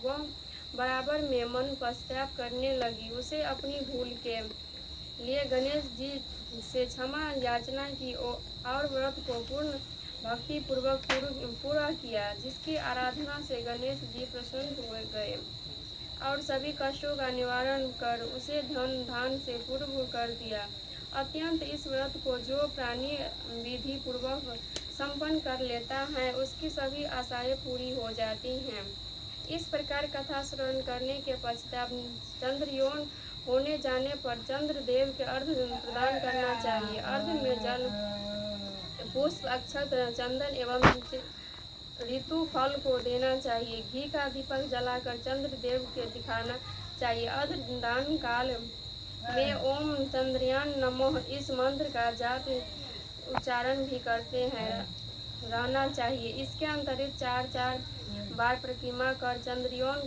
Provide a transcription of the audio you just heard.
वह बराबर में मन पश्चाताप करने लगी। उसे अपनी भूल के लिए गणेश जी से क्षमा याचना की और व्रत को पूर्ण भक्ति पूर्वक पूरा किया, जिसकी आराधना से गणेश जी प्रसन्न हो गए और सभी कष्टों का निवारण कर उसे धन धान से पूर्ण कर दिया। अत्यंत इस व्रत को जो प्राणी विधि पूर्वक संपन्न कर लेता है, उसकी सभी आशाएं पूरी हो जाती हैं। इस प्रकार कथा श्रवण करने के पश्चात चंद्रयोन होने जाने पर चंद्रदेव के अर्घ्य प्रदान करना चाहिए। अर्घ्य में जल, पुष्प, अक्षत, चंदन एवं ऋतु फल को देना चाहिए। घी का दीपक जलाकर चंद्रदेव के दिखाना चाहिए। अर्घ्य दान काल में ओम चंद्रयान नमः इस मंत्र का जाप उच्चारण भी करते हैं रहना चाहिए। इसके अंतरित 4 बार परिक्रमा कर चंद्रयान